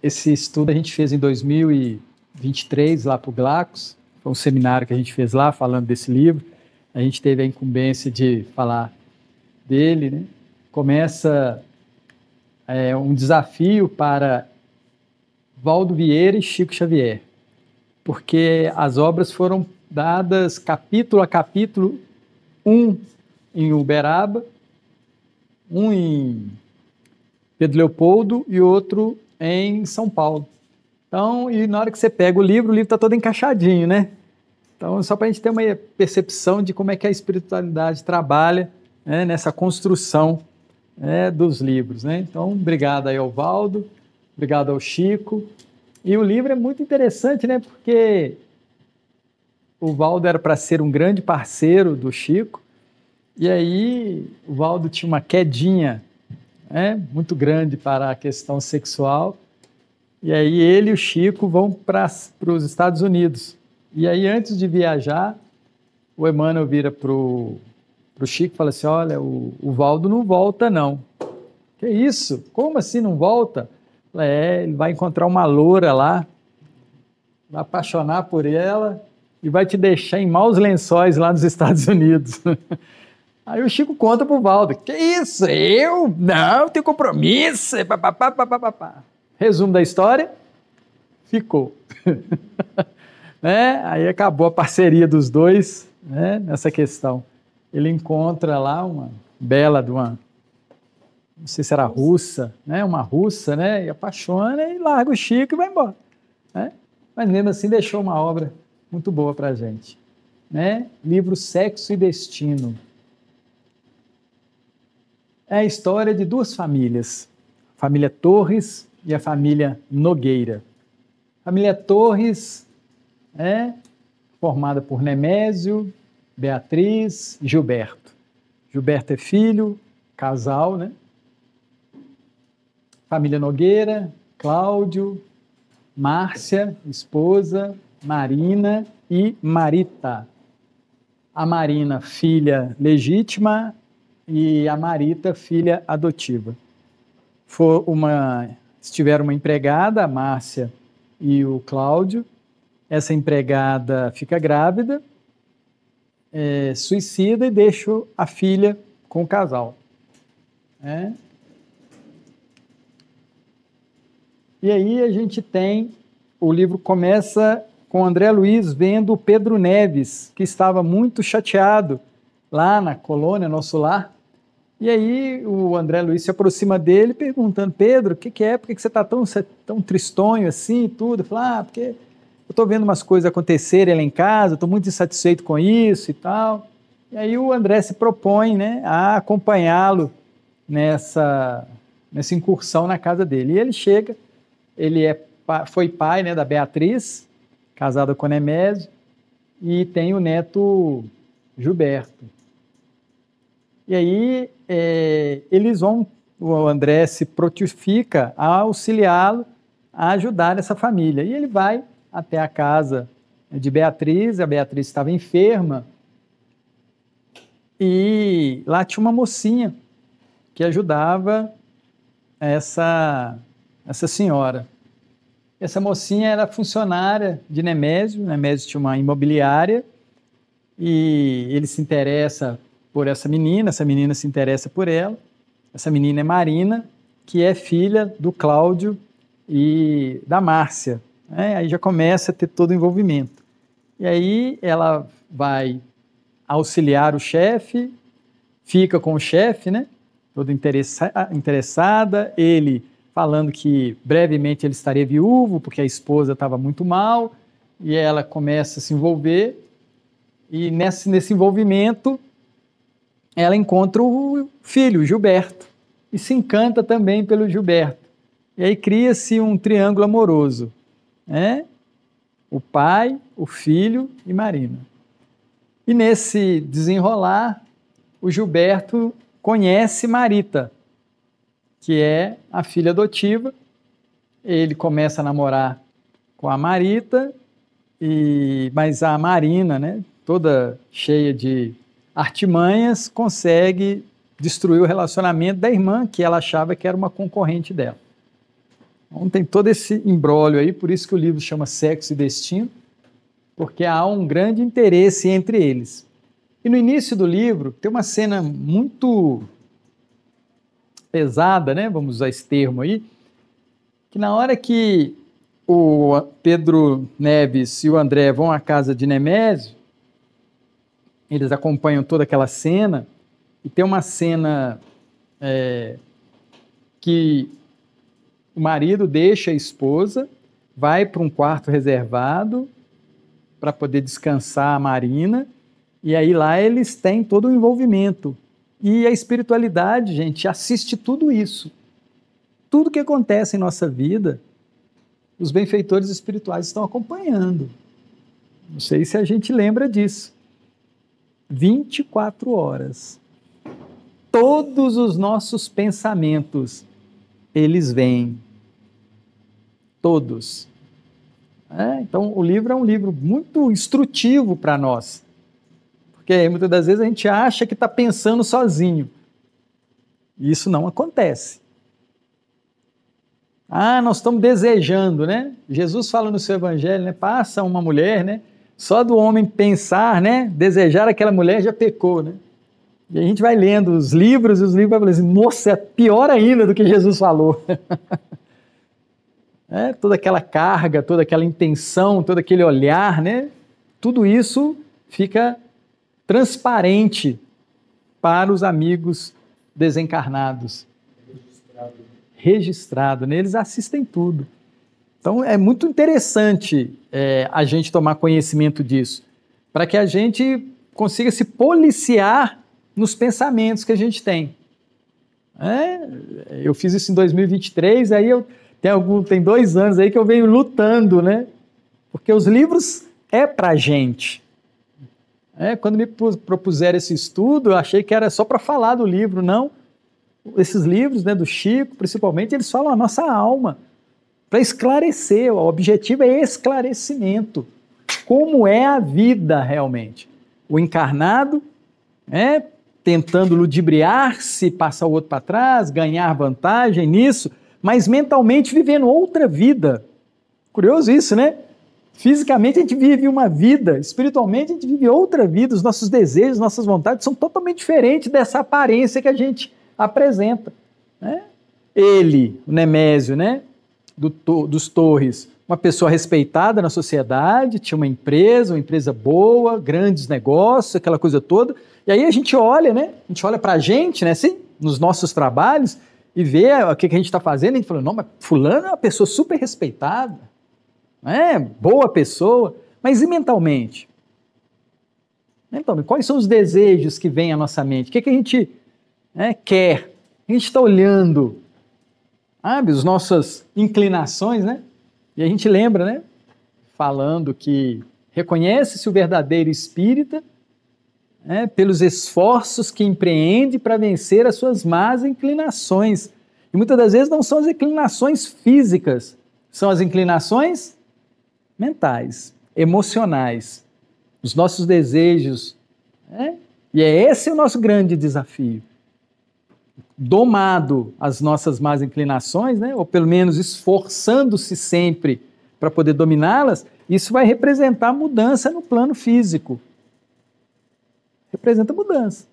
esse estudo a gente fez em 2023 lá para o Glacos, foi um seminário que a gente fez lá falando desse livro. A gente teve a incumbência de falar dele, né? Começa um desafio para Valdo Vieira e Chico Xavier, porque as obras foram dadas capítulo a capítulo, um em Uberaba, um em Pedro Leopoldo e outro em São Paulo. Então, e na hora que você pega o livro está todo encaixadinho, né? Então, só para a gente ter uma percepção de como é que a espiritualidade trabalha, né, nessa construção, né, dos livros, né? Então, obrigado aí ao Valdo, obrigado ao Chico. E o livro é muito interessante, né? Porque o Valdo era para ser um grande parceiro do Chico, e aí o Valdo tinha uma quedinha, né, muito grande para a questão sexual, e aí ele e o Chico vão para os Estados Unidos. E aí, antes de viajar, o Emmanuel vira para o Chico e fala assim: olha, o Valdo não volta, não. Que isso? Como assim não volta? Ele vai encontrar uma loura lá, vai apaixonar por ela e vai te deixar em maus lençóis lá nos Estados Unidos. Aí o Chico conta pro Valdo: que isso? Eu? Não, tenho compromisso. Papapá. Resumo da história: ficou. Né? Aí acabou a parceria dos dois, né, nessa questão. Ele encontra lá uma bela de uma, não sei se era russa, né, uma russa, né, e apaixona e larga o Chico e vai embora, né? Mas mesmo assim deixou uma obra muito boa para a gente, né? Livro Sexo e Destino. É a história de duas famílias, a família Torres e a família Nogueira. A família Torres é formada por Nemésio, Beatriz e Gilberto. Gilberto é filho, casal, né? Família Nogueira, Cláudio, Márcia, esposa, Marina e Marita. A Marina, filha legítima, e a Marita, filha adotiva. Tiveram uma empregada, a Márcia e o Cláudio. Essa empregada fica grávida, suicida e deixa a filha com o casal. E aí a gente o livro começa com André Luiz vendo o Pedro Neves, que estava muito chateado lá na colônia Nosso Lar. E aí o André Luiz se aproxima dele perguntando: Pedro, o que é? Por que você está tão tristonho assim e tudo? Ele fala: porque eu estou vendo umas coisas acontecerem lá em casa, estou muito insatisfeito com isso e tal. E aí o André se propõe, né, a acompanhá-lo nessa incursão na casa dele. E ele chega, foi pai, né, da Beatriz, casada com Nemésio, e tem o neto Gilberto. E aí o André se prontifica a auxiliá-lo, a ajudar essa família. E ele vai até a casa de Beatriz, a Beatriz estava enferma, e lá tinha uma mocinha que ajudava essa senhora. Essa mocinha era funcionária de Nemésio. Nemésio tinha uma imobiliária, e ele se interessa por essa menina se interessa por ela. Essa menina é Marina, que é filha do Cláudio e da Márcia. Aí já começa a ter todo o envolvimento. E aí ela vai auxiliar o chefe, fica com o chefe, né, toda interessada, ele falando que brevemente ele estaria viúvo, porque a esposa estava muito mal, e ela começa a se envolver, e nesse envolvimento ela encontra o filho, o Gilberto, e se encanta também pelo Gilberto. E aí cria-se um triângulo amoroso, né? O pai, o filho e Marina. E nesse desenrolar, o Gilberto conhece Marita, que é a filha adotiva. Ele começa a namorar com a Marita, mas a Marina, né, toda cheia de artimanhas, consegue destruir o relacionamento da irmã, que ela achava que era uma concorrente dela. Então tem todo esse imbróglio aí, por isso que o livro chama Sexo e Destino, porque há um grande interesse entre eles. E no início do livro tem uma cena muito pesada, né? Vamos usar esse termo aí, que na hora que o Pedro Neves e o André vão à casa de Nemésio, eles acompanham toda aquela cena, e tem uma cena que o marido deixa a esposa, vai para um quarto reservado para poder descansar a Marina, e aí lá eles têm todo o envolvimento. E a espiritualidade, gente, assiste tudo isso. Tudo que acontece em nossa vida, os benfeitores espirituais estão acompanhando. Não sei se a gente lembra disso. 24 horas. Todos os nossos pensamentos, eles vêm. Todos. Então, o livro é um livro muito instrutivo para nós. Porque muitas das vezes a gente acha que está pensando sozinho. E isso não acontece. Nós estamos desejando, né? Jesus fala no seu evangelho, né? Passa uma mulher, né? Só do homem pensar, né? Desejar aquela mulher já pecou, né? E a gente vai lendo os livros e os livros vai falando assim, nossa, é pior ainda do que Jesus falou. Toda aquela carga, toda aquela intenção, todo aquele olhar, né? Tudo isso fica transparente para os amigos desencarnados. Registrado, né? Eles assistem tudo. Então é muito interessante a gente tomar conhecimento disso, para que a gente consiga se policiar nos pensamentos que a gente tem. Eu fiz isso em 2023, aí tem 2 anos aí que eu venho lutando, né? Porque os livros é para a gente. Quando me propuseram esse estudo, eu achei que era só para falar do livro, não. Esses livros, né, do Chico, principalmente, eles falam a nossa alma, para esclarecer. O objetivo é esclarecimento. Como é a vida realmente? O encarnado, tentando ludibriar-se, passar o outro para trás, ganhar vantagem nisso, mas mentalmente vivendo outra vida. Curioso isso, né? Fisicamente a gente vive uma vida, espiritualmente a gente vive outra vida, os nossos desejos, nossas vontades são totalmente diferentes dessa aparência que a gente apresenta. Ele, o Nemésio, né? Dos Torres, uma pessoa respeitada na sociedade, tinha uma empresa boa, grandes negócios, aquela coisa toda, e aí a gente olha, né? A gente olha para a gente, né? Assim, nos nossos trabalhos, e vê o que a gente está fazendo, e a gente fala, não, mas fulano é uma pessoa super respeitada, boa pessoa, mas e mentalmente? Mentalmente, quais são os desejos que vêm à nossa mente? O que a gente quer? A gente está olhando, as nossas inclinações, né? E a gente lembra, né? Falando que reconhece-se o verdadeiro espírita pelos esforços que empreende para vencer as suas más inclinações. E muitas das vezes não são as inclinações físicas, são as inclinações mentais, emocionais, os nossos desejos. E esse o nosso grande desafio. Domado as nossas más inclinações, né? Ou pelo menos esforçando-se sempre para poder dominá-las, isso vai representar mudança no plano físico. Representa mudança.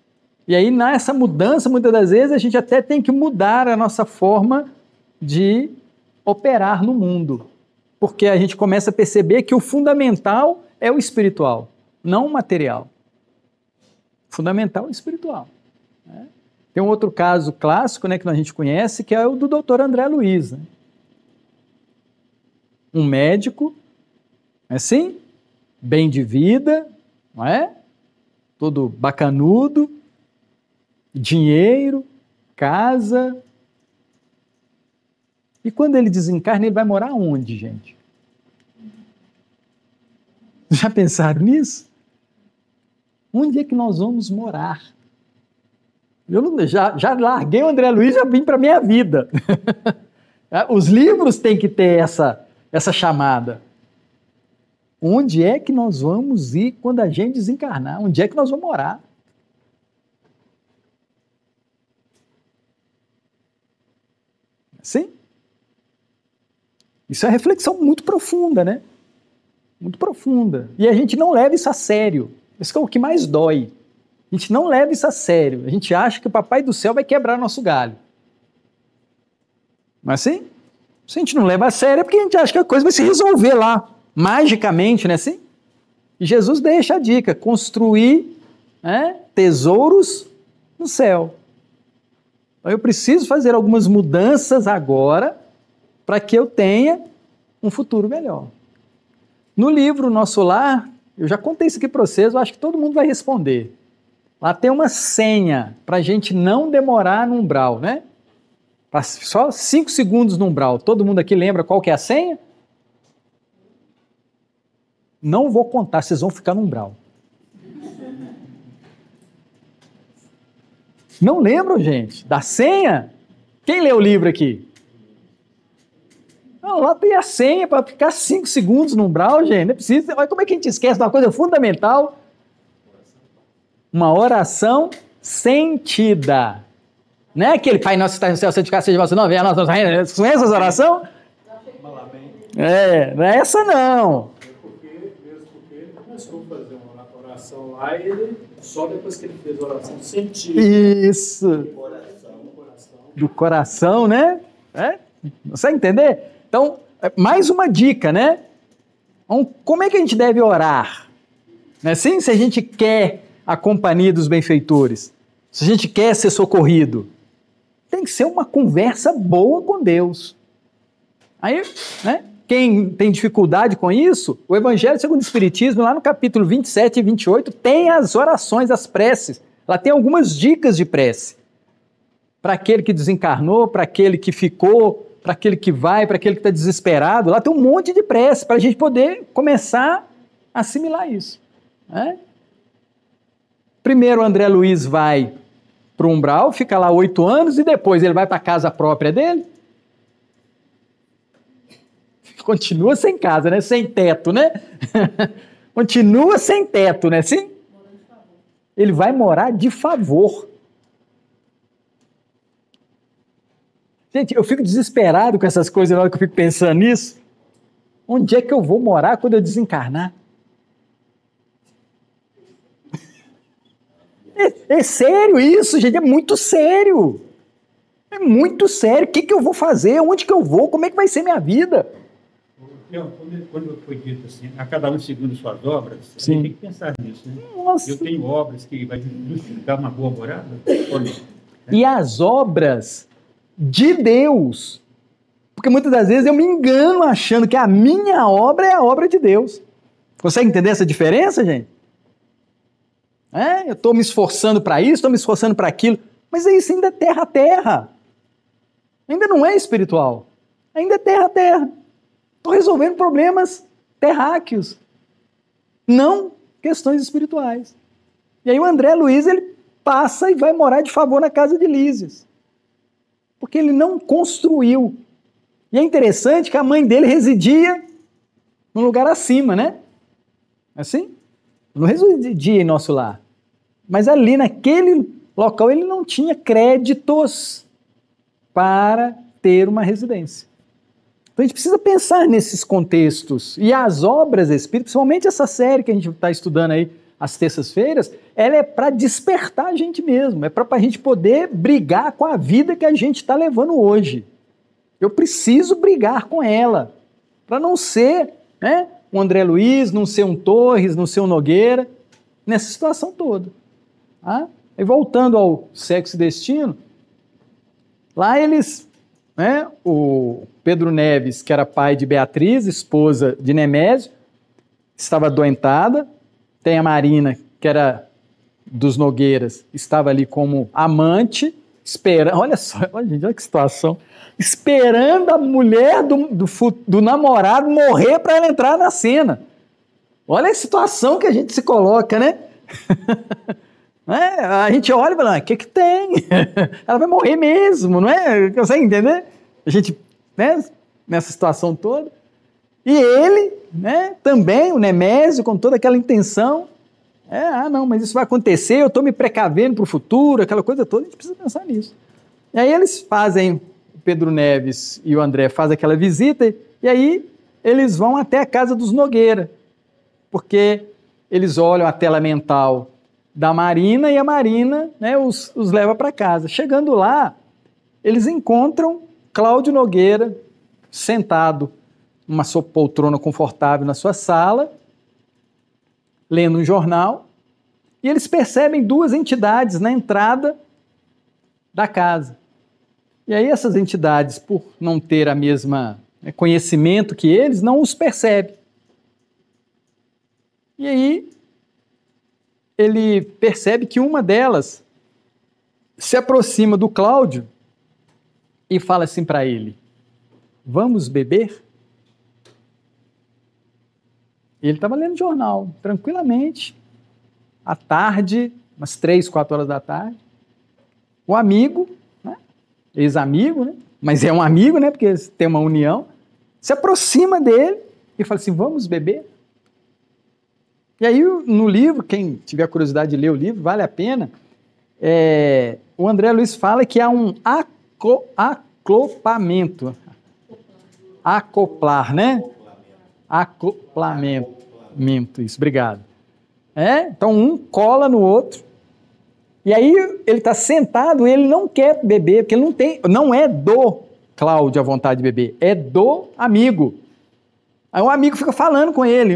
E aí, nessa mudança, muitas das vezes, a gente até tem que mudar a nossa forma de operar no mundo. Porque a gente começa a perceber que o fundamental é o espiritual, não o material. O fundamental é o espiritual. Tem um outro caso clássico, né, que a gente conhece, que é o do Dr. André Luiz. Né? Um médico, assim, bem de vida, não é? Todo bacanudo, dinheiro, casa. E quando ele desencarna, ele vai morar onde, gente? Já pensaram nisso? Onde é que nós vamos morar? Eu já larguei o André Luiz e já vim para a minha vida. Os livros têm que ter essa chamada. Onde é que nós vamos ir quando a gente desencarnar? Onde é que nós vamos morar? Sim? Isso é uma reflexão muito profunda, né? Muito profunda. E a gente não leva isso a sério. Isso é o que mais dói. A gente não leva isso a sério. A gente acha que o Papai do Céu vai quebrar nosso galho. Mas assim, se a gente não leva a sério é porque a gente acha que a coisa vai se resolver lá, magicamente, não é assim? E Jesus deixa a dica, construir, né, tesouros no céu. Então eu preciso fazer algumas mudanças agora para que eu tenha um futuro melhor. No livro Nosso Lar, eu já contei isso aqui para vocês, eu acho que todo mundo vai responder. Lá tem uma senha para a gente não demorar no umbral, né? Só 5 segundos no umbral. Todo mundo aqui lembra qual que é a senha? Não vou contar, vocês vão ficar no umbral. Não lembram, gente, da senha? Quem lê o livro aqui? Não, lá tem a senha para ficar 5 segundos no umbral, gente. Não é preciso. Olha como é que a gente esquece de uma coisa fundamental. Uma oração sentida. Não é aquele Pai Nosso que está no céu, santificado seja o vosso nome, venha a nossa reina. São essas orações? Não é essa não. Mesmo porque ele começou a fazer uma oração lá e ele, só depois que ele fez a oração sentida. Isso. Do coração, né? Você entender? Então, mais uma dica, né? Então, como é que a gente deve orar? Não é assim? Se a gente quer a companhia dos benfeitores, se a gente quer ser socorrido, tem que ser uma conversa boa com Deus. Aí, né? Quem tem dificuldade com isso, o Evangelho segundo o Espiritismo, lá no capítulo 27 e 28, tem as orações, as preces. Lá tem algumas dicas de prece. Para aquele que desencarnou, para aquele que ficou, para aquele que vai, para aquele que está desesperado. Lá tem um monte de prece para a gente poder começar a assimilar isso. Né? Primeiro o André Luiz vai para o umbral, fica lá 8 anos e depois ele vai para a casa própria dele. Continua sem casa, né? Sem teto, né? Continua sem teto, né? Sim? Ele vai morar de favor. Gente, eu fico desesperado com essas coisas na hora que eu fico pensando nisso. Onde é que eu vou morar quando eu desencarnar? É sério isso, gente, é muito sério. É muito sério. O que eu vou fazer? Onde que eu vou? Como é que vai ser minha vida? Quando foi dito assim, a cada um segundo suas obras, a Sim. gente tem que pensar nisso, né? Nossa. Eu tenho obras que vai justificar uma boa morada? Ou não? E as obras de Deus. Porque muitas das vezes eu me engano achando que a minha obra é a obra de Deus. Consegue entender essa diferença, gente? Eu estou me esforçando para isso, estou me esforçando para aquilo, mas isso ainda é terra a terra. Ainda não é espiritual. Ainda é terra a terra. Estou resolvendo problemas terráqueos, não questões espirituais. E aí o André Luiz, ele passa e vai morar de favor na casa de Lísias. Porque ele não construiu. E é interessante que a mãe dele residia num lugar acima, né? Assim? Não residia em Nosso Lar. Mas ali naquele local ele não tinha créditos para ter uma residência. Então a gente precisa pensar nesses contextos. E as obras espíritas, principalmente essa série que a gente está estudando aí às terças-feiras, ela é para despertar a gente mesmo, é para a gente poder brigar com a vida que a gente está levando hoje. Eu preciso brigar com ela, para não ser, né, um André Luiz, não ser um Torres, não ser um Nogueira, nessa situação toda. Tá? E voltando ao Sexo e Destino, lá eles, né, o Pedro Neves, que era pai de Beatriz, esposa de Nemésio, estava adoentada. Tem a Marina, que era dos Nogueiras, estava ali como amante, esperando, olha só, olha que situação, esperando a mulher do namorado morrer para ela entrar na cena. Olha a situação que a gente se coloca, né? A gente olha e fala, o que tem? Ela vai morrer mesmo, não é? Consegue entender? A gente, né, nessa situação toda. E ele, né, também, o Nemésio, com toda aquela intenção, não, mas isso vai acontecer, eu estou me precavendo para o futuro, aquela coisa toda, a gente precisa pensar nisso. E aí eles fazem o Pedro Neves e o André fazem aquela visita, e aí eles vão até a casa dos Nogueira, porque eles olham a tela mental da Marina e a Marina, né, os leva para casa. Chegando lá, eles encontram Cláudio Nogueira sentado numa sua poltrona confortável na sua sala, lendo um jornal, e eles percebem duas entidades na entrada da casa. E aí essas entidades, por não ter a mesma conhecimento que eles, não os percebem. E aí ele percebe que uma delas se aproxima do Cláudio e fala assim para ele: vamos beber? Ele estava lendo jornal, tranquilamente, à tarde, umas 3, 4 horas da tarde. O amigo, né, ex-amigo, né, mas é um amigo, né, porque tem uma união, se aproxima dele e fala assim: vamos beber? E aí, no livro, quem tiver curiosidade de ler o livro, vale a pena, o André Luiz fala que há um acoplamento. Acoplar, né? Acoplamento, isso, obrigado. Então, um cola no outro, e aí ele está sentado e ele não quer beber, porque ele não é do Cláudio a vontade de beber, é do amigo. Aí o amigo fica falando com ele: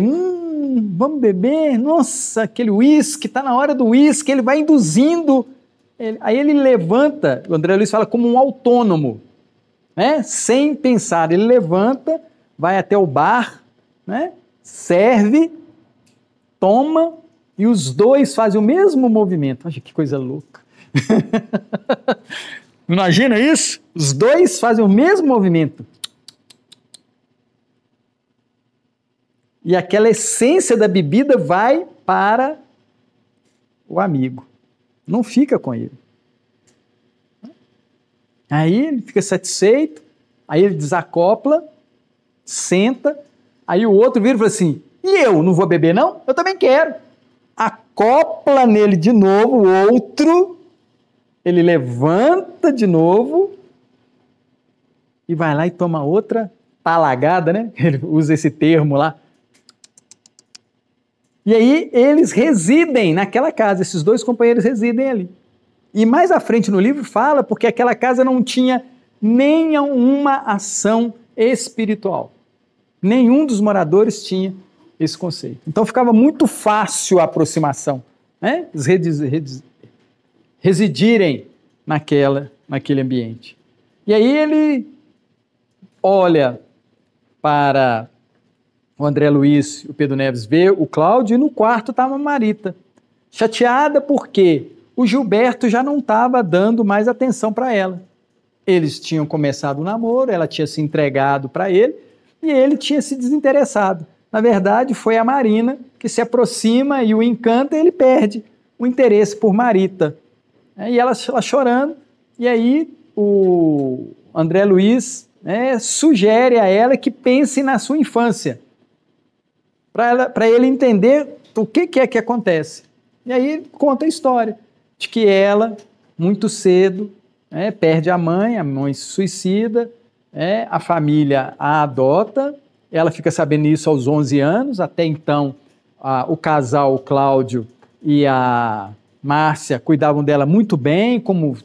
vamos beber, nossa, aquele uísque, está na hora do uísque, ele vai induzindo. Aí ele levanta, o André Luiz fala como um autônomo, né? Sem pensar, ele levanta, vai até o bar, né? Serve, toma, e os dois fazem o mesmo movimento. Olha que coisa louca. Imagina isso? Os dois fazem o mesmo movimento. E aquela essência da bebida vai para o amigo. Não fica com ele. Aí ele fica satisfeito, aí ele desacopla, senta, aí o outro vira e fala assim: e eu não vou beber não? Eu também quero. Acopla nele de novo o outro, ele levanta de novo e vai lá e toma outra talagada, né? Ele usa esse termo lá. E aí eles residem naquela casa, esses dois companheiros residem ali. E mais à frente no livro fala porque aquela casa não tinha nenhuma ação espiritual. Nenhum dos moradores tinha esse conceito. Então ficava muito fácil a aproximação, né? Eles residirem naquele ambiente. E aí ele olha para o André Luiz e o Pedro Neves, vê o Cláudio, e no quarto estava a Marita, chateada porque o Gilberto já não estava dando mais atenção para ela. Eles tinham começado o namoro, ela tinha se entregado para ele e ele tinha se desinteressado. Na verdade, foi a Marina que se aproxima e o encanta, e ele perde o interesse por Marita. E ela chorando, e aí o André Luiz sugere a ela que pense na sua infância, para ele entender o que é que acontece. E aí ele conta a história de que ela, muito cedo, perde a mãe se suicida, a família a adota, ela fica sabendo isso aos 11 anos, até então o casal, o Cláudio e a Márcia, cuidavam dela muito bem, como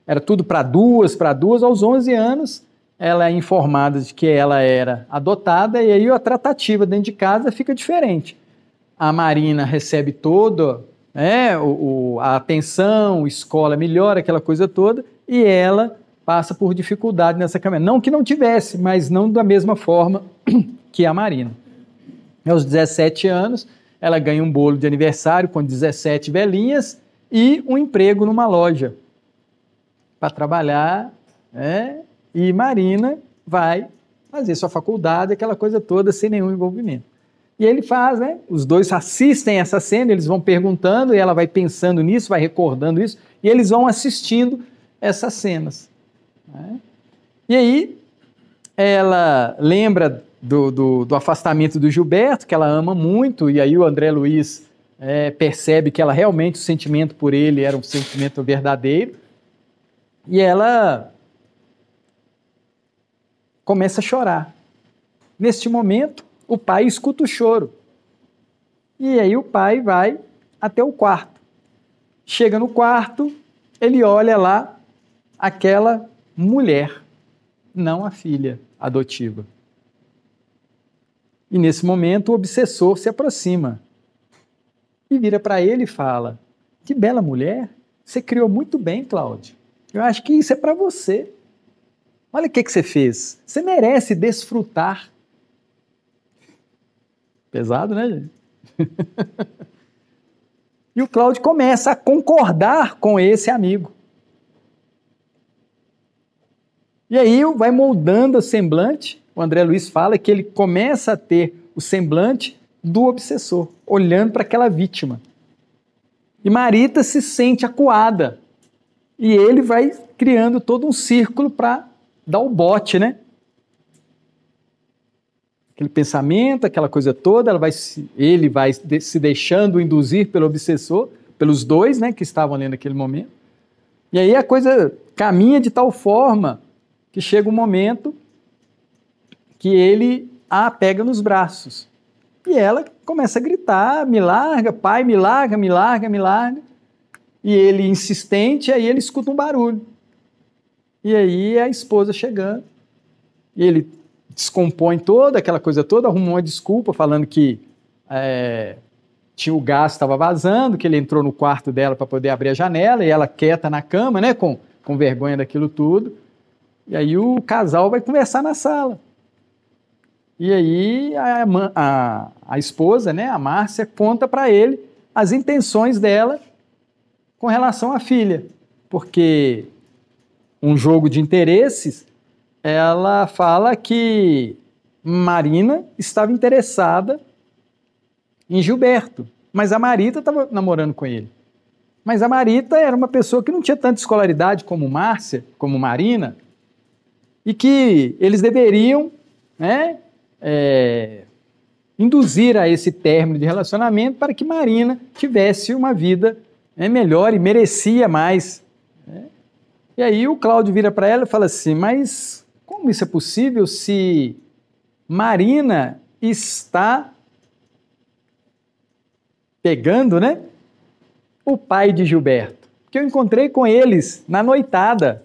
era tudo para duas, aos 11 anos, ela é informada de que ela era adotada, e aí a tratativa dentro de casa fica diferente. A Marina recebe toda a atenção, escola melhora, aquela coisa toda, e ela passa por dificuldade nessa caminhada. Não que não tivesse, mas não da mesma forma que a Marina. Aos 17 anos, ela ganha um bolo de aniversário com 17 velhinhas e um emprego numa loja para trabalhar, e Marina vai fazer sua faculdade, aquela coisa toda, sem nenhum envolvimento. E ele faz, os dois assistem essa cena, eles vão perguntando, e ela vai pensando nisso, vai recordando isso, e eles vão assistindo essas cenas. E aí, ela lembra do afastamento do Gilberto, que ela ama muito, e aí o André Luiz percebe que ela realmente, o sentimento por ele era um sentimento verdadeiro, e ela começa a chorar. Neste momento, o pai escuta o choro. E aí o pai vai até o quarto. Chega no quarto, ele olha lá aquela mulher, não a filha adotiva. E nesse momento o obsessor se aproxima e vira para ele e fala: que bela mulher, você criou muito bem, Cláudio. Eu acho que isso é para você. Olha o que você fez. Você merece desfrutar. Pesado, né, gente? E o Cláudio começa a concordar com esse amigo. E aí vai moldando o semblante. O André Luiz fala que ele começa a ter o semblante do obsessor, olhando para aquela vítima. E Marita se sente acuada. E ele vai criando todo um círculo para dar o bote, né? Aquele pensamento, aquela coisa toda, ele vai se deixando induzir pelo obsessor, pelos dois, né, que estavam ali naquele momento. E aí a coisa caminha de tal forma que chega um momento que ele a pega nos braços. E ela começa a gritar: me larga, pai, me larga, me larga, me larga. E ele insistente, aí ele escuta um barulho. E aí a esposa chegando. E ele descompõe toda aquela coisa toda, arrumou uma desculpa falando que tinha o gás, estava vazando, que ele entrou no quarto dela para poder abrir a janela, e ela quieta na cama, né, com vergonha daquilo tudo. E aí o casal vai conversar na sala. E aí a esposa, né, a Márcia, conta para ele as intenções dela com relação à filha. Porque um jogo de interesses, ela fala que Marina estava interessada em Gilberto, mas a Marita estava namorando com ele. Mas a Marita era uma pessoa que não tinha tanta escolaridade como Márcia, como Marina, e que eles deveriam, né, induzir a esse término de relacionamento para que Marina tivesse uma vida melhor e merecia mais. E aí o Cláudio vira para ela e fala assim: mas como isso é possível se Marina está pegando, né, o pai de Gilberto? Porque eu encontrei com eles na noitada.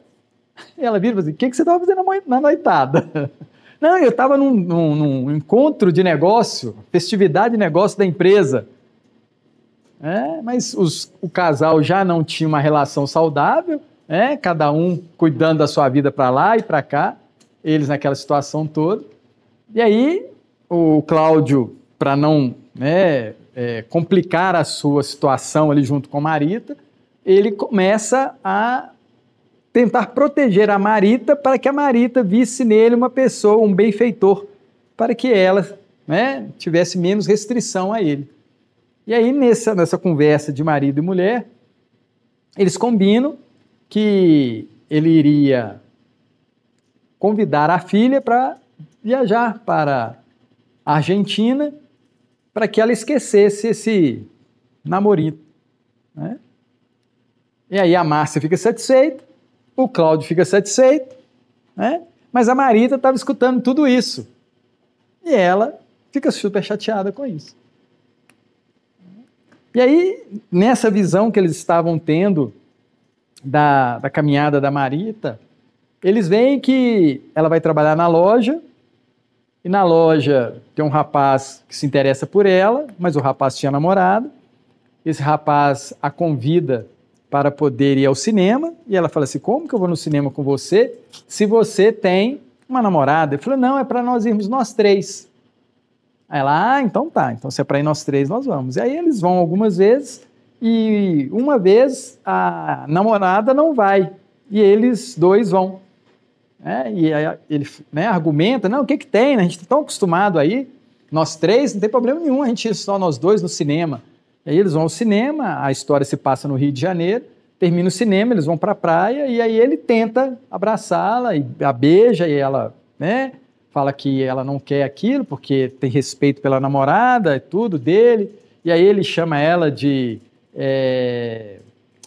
E ela vira e fala assim: o que você estava fazendo na noitada? Não, eu estava num encontro de negócio, festividade de negócio da empresa. Mas o casal já não tinha uma relação saudável, cada um cuidando da sua vida para lá e para cá, eles naquela situação toda. E aí o Cláudio, para não complicar a sua situação ali junto com a Marita, ele começa a tentar proteger a Marita para que a Marita visse nele uma pessoa, um benfeitor, para que ela tivesse menos restrição a ele. E aí, nessa conversa de marido e mulher, eles combinam que ele iria convidar a filha para viajar para a Argentina para que ela esquecesse esse namorinho. E aí a Márcia fica satisfeita, o Cláudio fica satisfeito, mas a Marita estava escutando tudo isso. E ela fica super chateada com isso. E aí, nessa visão que eles estavam tendo da caminhada da Marita, eles veem que ela vai trabalhar na loja, e na loja tem um rapaz que se interessa por ela, mas o rapaz tinha namorado. Esse rapaz a convida para poder ir ao cinema, e ela fala assim: como que eu vou no cinema com você se você tem uma namorada? Ele falou: não, é para nós irmos nós três. Aí ela: então tá, então se é para ir nós três, nós vamos. E aí eles vão algumas vezes, e uma vez a namorada não vai, e eles dois vão. E aí ele argumenta: não, o que tem? A gente está tão acostumado aí, nós três, não tem problema nenhum, a gente ir só nós dois no cinema. E aí eles vão ao cinema, a história se passa no Rio de Janeiro, termina o cinema, eles vão para a praia, e aí ele tenta abraçá-la, e a beija, e ela fala que ela não quer aquilo, porque tem respeito pela namorada e tudo dele, e aí ele chama ela de,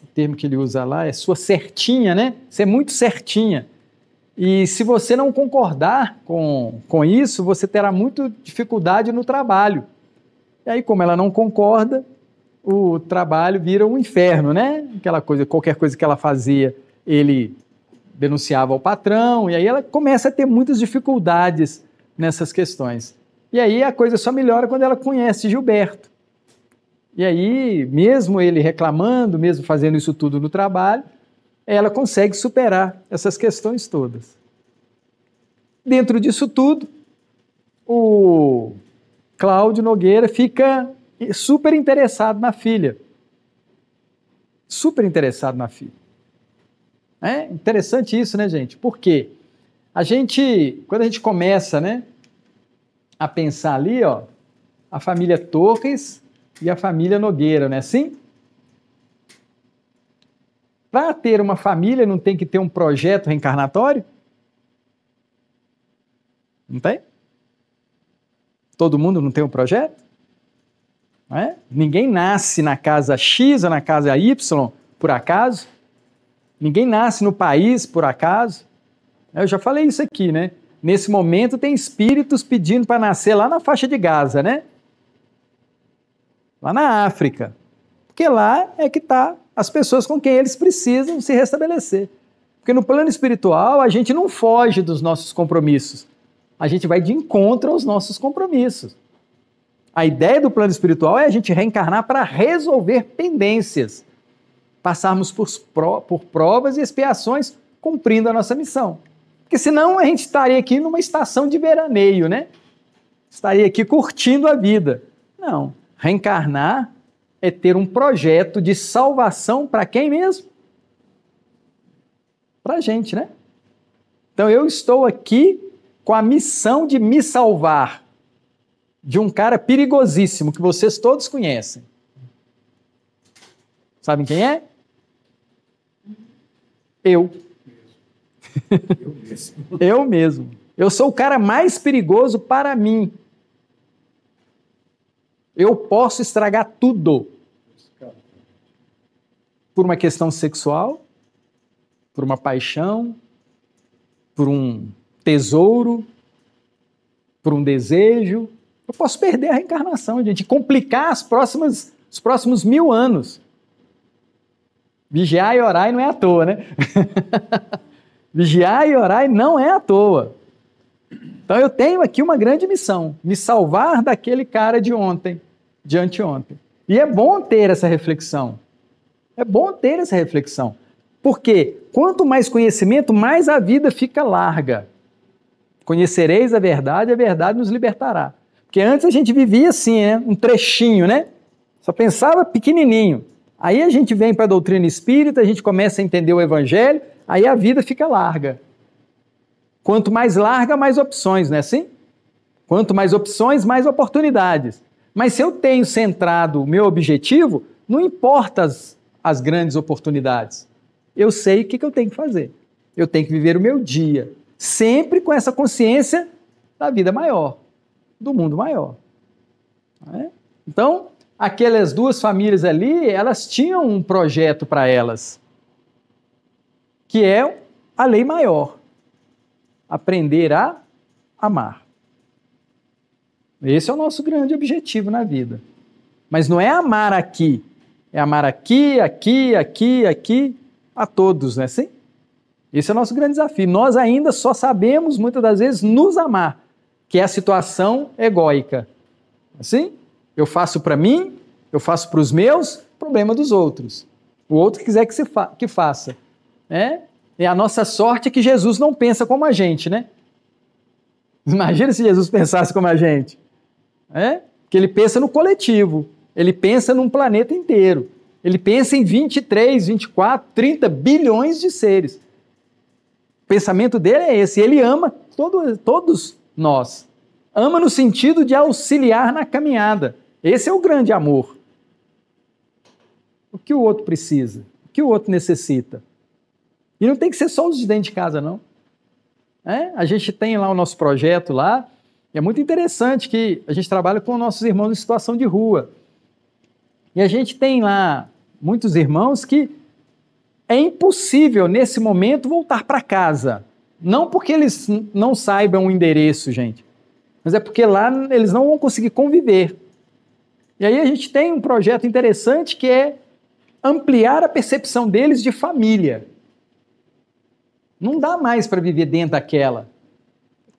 o termo que ele usa lá é sua certinha, né? Você é muito certinha. E se você não concordar com isso, você terá muita dificuldade no trabalho. E aí, como ela não concorda, o trabalho vira um inferno, né? Aquela coisa, qualquer coisa que ela fazia, ele denunciava ao patrão, e aí ela começa a ter muitas dificuldades nessas questões. E aí a coisa só melhora quando ela conhece Gilberto. E aí, mesmo ele reclamando, mesmo fazendo isso tudo no trabalho, ela consegue superar essas questões todas. Dentro disso tudo, o Cláudio Nogueira fica super interessado na filha. Super interessado na filha. É interessante isso, né, gente? Porque quando a gente começa, né, a pensar ali, ó, a família Torres e a família Nogueira, não é assim? Para ter uma família, não tem que ter um projeto reencarnatório? Não tem? Todo mundo não tem um projeto? Não é? Ninguém nasce na casa X ou na casa Y por acaso. Ninguém nasce no país por acaso. Eu já falei isso aqui, né? Nesse momento tem espíritos pedindo para nascer lá na faixa de Gaza, né? Lá na África. Porque lá é que está as pessoas com quem eles precisam se restabelecer. Porque no plano espiritual a gente não foge dos nossos compromissos. A gente vai de encontro aos nossos compromissos. A ideia do plano espiritual é a gente reencarnar para resolver pendências. Passarmos por provas e expiações cumprindo a nossa missão. Porque senão a gente estaria aqui numa estação de veraneio, né? Estaria aqui curtindo a vida. Não. Reencarnar é ter um projeto de salvação para quem mesmo? Para a gente, né? Então eu estou aqui com a missão de me salvar de um cara perigosíssimo que vocês todos conhecem. Sabem quem é? Eu. Eu mesmo. Eu sou o cara mais perigoso para mim. Eu posso estragar tudo. Por uma questão sexual, por uma paixão, por um tesouro, por um desejo. Eu posso perder a reencarnação, gente, e complicar os próximos 1000 anos. Vigiar e orar não é à toa, né? Vigiar e orar não é à toa. Então eu tenho aqui uma grande missão, me salvar daquele cara de ontem, de anteontem. E é bom ter essa reflexão. É bom ter essa reflexão. Porque quanto mais conhecimento, mais a vida fica larga. Conhecereis a verdade nos libertará. Porque antes a gente vivia assim, né? Um trechinho, né? Só pensava pequenininho. Aí a gente vem para a doutrina espírita, a gente começa a entender o evangelho, aí a vida fica larga. Quanto mais larga, mais opções, não é assim? Quanto mais opções, mais oportunidades. Mas se eu tenho centrado o meu objetivo, não importa as grandes oportunidades. Eu sei o que eu tenho que fazer. Eu tenho que viver o meu dia, sempre com essa consciência da vida maior, do mundo maior. Não é? Então, aquelas duas famílias ali, elas tinham um projeto para elas, que é a lei maior. Aprender a amar. Esse é o nosso grande objetivo na vida. Mas não é amar aqui, é amar aqui, aqui, aqui, aqui, a todos, não é assim? Esse é o nosso grande desafio. Nós ainda só sabemos, muitas das vezes, nos amar, que é a situação egóica. Assim? Eu faço para mim, eu faço para os meus, problema dos outros. O outro quiser que faça. E a nossa sorte é que Jesus não pensa como a gente, né? Imagina se Jesus pensasse como a gente. Que ele pensa no coletivo, ele pensa num planeta inteiro. Ele pensa em 23, 24, 30 bilhões de seres. O pensamento dele é esse, ele ama todos nós. Ama no sentido de auxiliar na caminhada. Esse é o grande amor. O que o outro precisa? O que o outro necessita? E não tem que ser só os de dentro de casa, não. A gente tem lá o nosso projeto lá, e é muito interessante que a gente trabalha com nossos irmãos em situação de rua. E a gente tem lá muitos irmãos que é impossível, nesse momento, voltar para casa. Não porque eles não saibam o endereço, gente, mas é porque lá eles não vão conseguir conviver. E aí a gente tem um projeto interessante que é ampliar a percepção deles de família. Não dá mais para viver dentro daquela.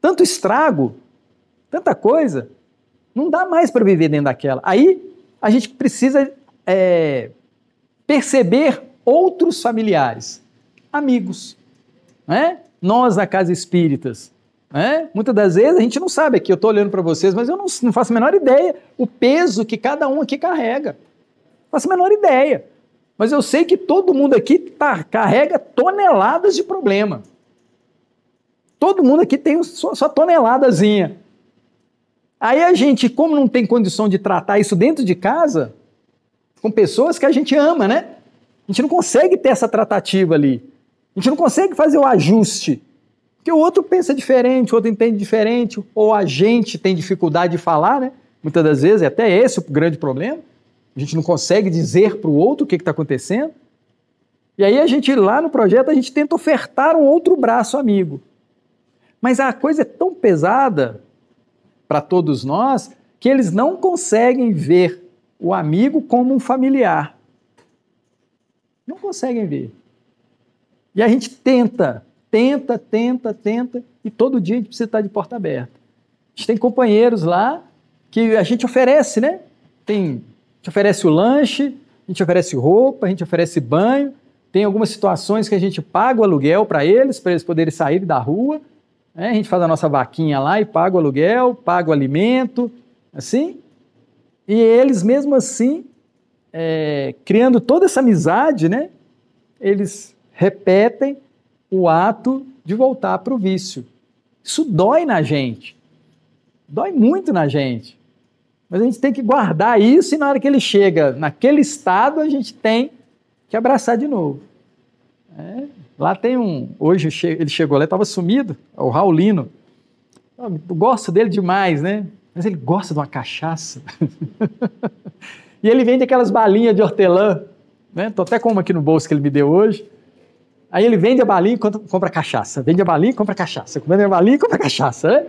Tanto estrago, tanta coisa, não dá mais para viver dentro daquela. Aí a gente precisa perceber outros familiares, amigos, né? Nós na Casa Espíritas, né? Muitas das vezes a gente não sabe aqui, eu estou olhando para vocês, mas eu não faço a menor ideia o peso que cada um aqui carrega. Não faço a menor ideia. Mas eu sei que todo mundo aqui carrega toneladas de problema. Todo mundo aqui tem sua toneladazinha. Aí a gente, como não tem condição de tratar isso dentro de casa, com pessoas que a gente ama, né? A gente não consegue ter essa tratativa ali. A gente não consegue fazer o ajuste. Porque o outro pensa diferente, o outro entende diferente, ou a gente tem dificuldade de falar, né? Muitas das vezes, é até esse o grande problema. A gente não consegue dizer para o outro o que está acontecendo. E aí a gente, lá no projeto, a gente tenta ofertar um outro braço amigo. Mas a coisa é tão pesada para todos nós que eles não conseguem ver o amigo como um familiar. Não conseguem ver. E a gente tenta, e todo dia a gente precisa estar de porta aberta. A gente tem companheiros lá que a gente oferece, né? A gente oferece o lanche, a gente oferece roupa, a gente oferece banho, tem algumas situações que a gente paga o aluguel para eles poderem sair da rua, né? A gente faz a nossa vaquinha lá e paga o aluguel, paga o alimento, assim, e eles mesmo assim, criando toda essa amizade, né? Eles repetem o ato de voltar para o vício. Isso dói na gente, dói muito na gente. Mas a gente tem que guardar isso e na hora que ele chega naquele estado, a gente tem que abraçar de novo. Lá tem hoje ele chegou lá, estava sumido, o Raulino. Eu gosto dele demais, né? Mas ele gosta de uma cachaça. E ele vende aquelas balinhas de hortelã, né? Estou até com uma aqui no bolso que ele me deu hoje. Aí ele vende a balinha e compra cachaça. Vende a balinha e compra cachaça. Vende a balinha e compra cachaça, né?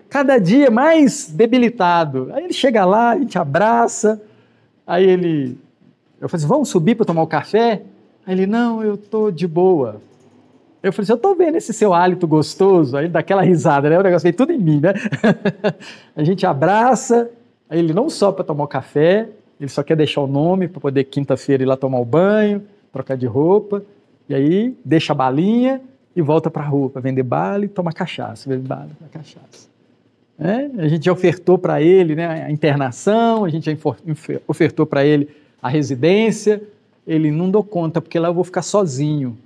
Cada dia mais debilitado. Aí ele chega lá, a gente abraça, eu falei assim, vamos subir para tomar o café? Aí ele, não, eu tô de boa. Eu falei assim, eu tô vendo esse seu hálito gostoso, aí ele dá aquela risada, né? O negócio veio tudo em mim, né? A gente abraça, aí ele não só para tomar o café, ele só quer deixar o nome para poder quinta-feira ir lá tomar o banho, trocar de roupa, e aí deixa a balinha e volta para a rua para vender bala e tomar cachaça, vender bala e tomar cachaça. A gente já ofertou para ele, né, a internação, a gente já ofertou para ele a residência, ele não deu conta, porque lá eu vou ficar sozinho.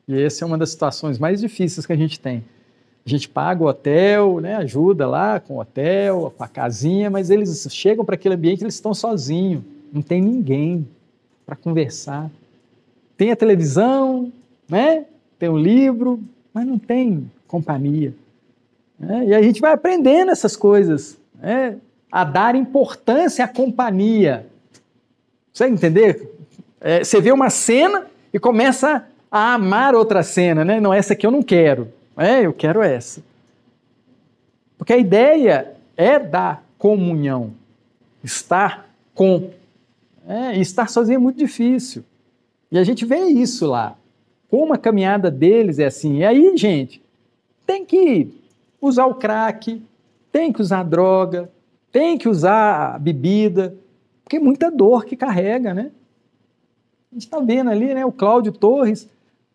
E essa é uma das situações mais difíceis que a gente tem. A gente paga o hotel, né, ajuda lá com o hotel, com a casinha, mas eles chegam para aquele ambiente, eles estão sozinhos, não tem ninguém para conversar. Tem a televisão, né, tem o livro, mas não tem companhia. E a gente vai aprendendo essas coisas, a dar importância à companhia. Você entender? Você vê uma cena e começa a amar outra cena, né? Não, essa aqui eu não quero, eu quero essa. Porque a ideia é da comunhão, estar com. E estar sozinho é muito difícil. E a gente vê isso lá. Como a caminhada deles é assim. E aí, gente, tem que usar o crack, tem que usar droga, tem que usar a bebida, porque é muita dor que carrega, né? A gente está vendo ali, né, o Cláudio Torres,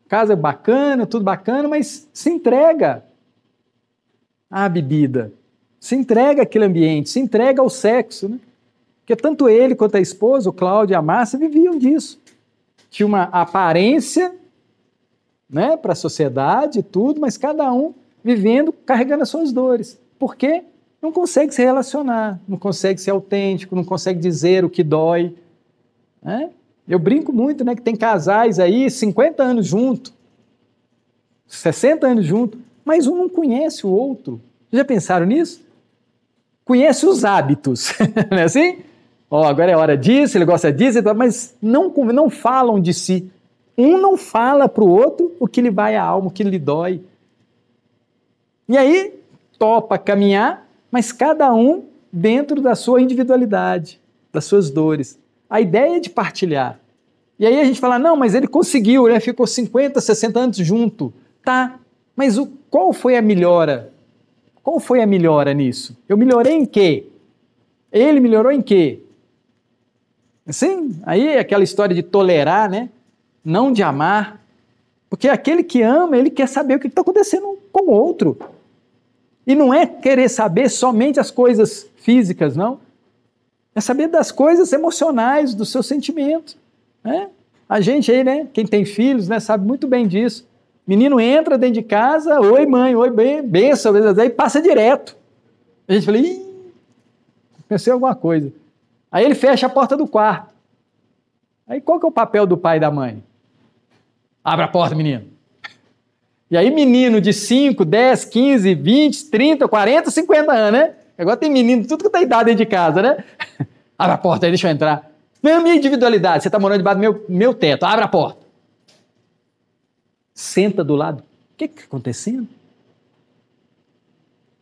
casa bacana, tudo bacana, mas se entrega à bebida, se entrega àquele ambiente, se entrega ao sexo, né? Porque tanto ele quanto a esposa, o Cláudio e a Márcia, viviam disso. Tinha uma aparência, né, para a sociedade e tudo, mas cada um vivendo, carregando as suas dores. Por quê? Não consegue se relacionar, não consegue ser autêntico, não consegue dizer o que dói. Eu brinco muito, né, que tem casais aí, 50 anos junto, 60 anos junto, mas um não conhece o outro. Já pensaram nisso? Conhece os hábitos, não é assim? Agora é hora disso, ele gosta disso, mas não falam de si. Um não fala para o outro o que lhe vai à alma, o que lhe dói. E aí, topa caminhar, mas cada um dentro da sua individualidade, das suas dores. A ideia é de partilhar. E aí a gente fala, não, mas ele conseguiu, ele ficou 50, 60 anos junto. Tá, mas qual foi a melhora? Qual foi a melhora nisso? Eu melhorei em quê? Ele melhorou em quê? Assim, aí é aquela história de tolerar, né? Não de amar. Porque aquele que ama, ele quer saber o que está acontecendo com o outro. E não é querer saber somente as coisas físicas, não. É saber das coisas emocionais, dos seus sentimentos. Né? A gente aí, né, quem tem filhos, né, sabe muito bem disso. Menino entra dentro de casa, oi mãe, oi benção, aí passa direto. A gente fala, ih, pensei em alguma coisa. Aí ele fecha a porta do quarto. Aí qual que é o papel do pai e da mãe? Abre a porta, menino. E aí menino de 5, 10, 15, 20, 30, 40, 50 anos, né? Agora tem menino, tudo que tem idade dentro de casa, né? Abre a porta aí, deixa eu entrar. Não é a minha individualidade, você está morando debaixo do meu teto, abre a porta. Senta do lado. O que está acontecendo?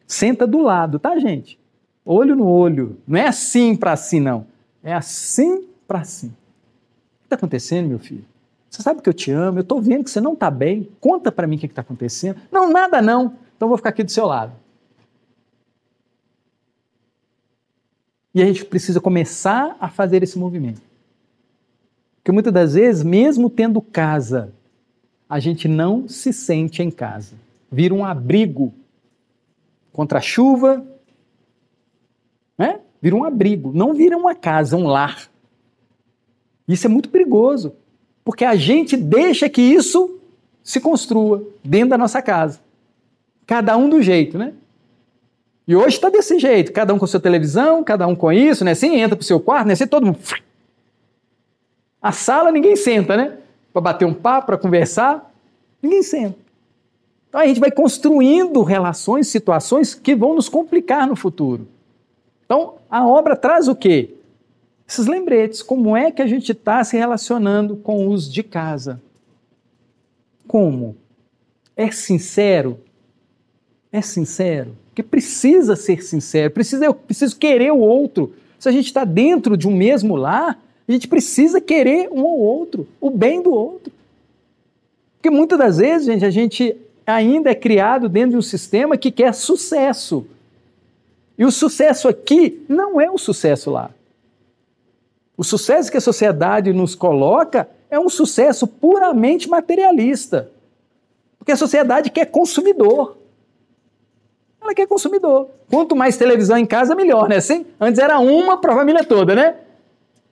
Senta do lado, tá, gente? Olho no olho. Não é assim para assim, não. É assim para assim. O que está acontecendo, meu filho? Você sabe que eu te amo, eu estou vendo que você não está bem. Conta para mim o que está acontecendo. Não, nada não. Então eu vou ficar aqui do seu lado. E a gente precisa começar a fazer esse movimento. Porque muitas das vezes, mesmo tendo casa, a gente não se sente em casa. Vira um abrigo contra a chuva, né? Vira um abrigo, não vira uma casa, um lar. Isso é muito perigoso, porque a gente deixa que isso se construa dentro da nossa casa. Cada um do jeito, né? E hoje está desse jeito, cada um com sua televisão, cada um com isso, né? Assim, entra pro seu quarto, né? Assim, todo mundo... A sala ninguém senta, né? Para bater um papo, para conversar, ninguém senta. Então a gente vai construindo relações, situações que vão nos complicar no futuro. Então a obra traz o quê? Esses lembretes, como é que a gente está se relacionando com os de casa? Como? É sincero? É sincero? Porque precisa ser sincero, eu preciso querer o outro. Se a gente está dentro de um mesmo lar, a gente precisa querer um ao outro, o bem do outro. Porque muitas das vezes, gente, a gente ainda é criado dentro de um sistema que quer sucesso. E o sucesso aqui não é o sucesso lá. O sucesso que a sociedade nos coloca é um sucesso puramente materialista. Porque a sociedade quer consumidor. Ela quer consumidor. Quanto mais televisão em casa, melhor, né? Assim, antes era uma para a família toda, né?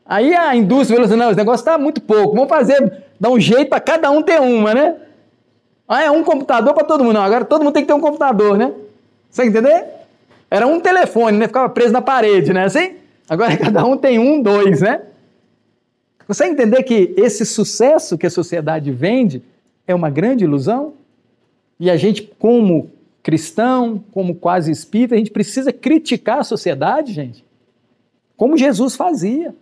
Aí a indústria falou assim, não, esse negócio está muito pouco, vamos dar um jeito para cada um ter uma, né? Ah, é um computador para todo mundo. Não, agora todo mundo tem que ter um computador, né? Você entender? Era um telefone, né? Ficava preso na parede, né? Assim? Agora cada um tem um, dois, né? Você entender que esse sucesso que a sociedade vende é uma grande ilusão? E a gente, como cristão, como quase espírita, a gente precisa criticar a sociedade, gente, como Jesus fazia.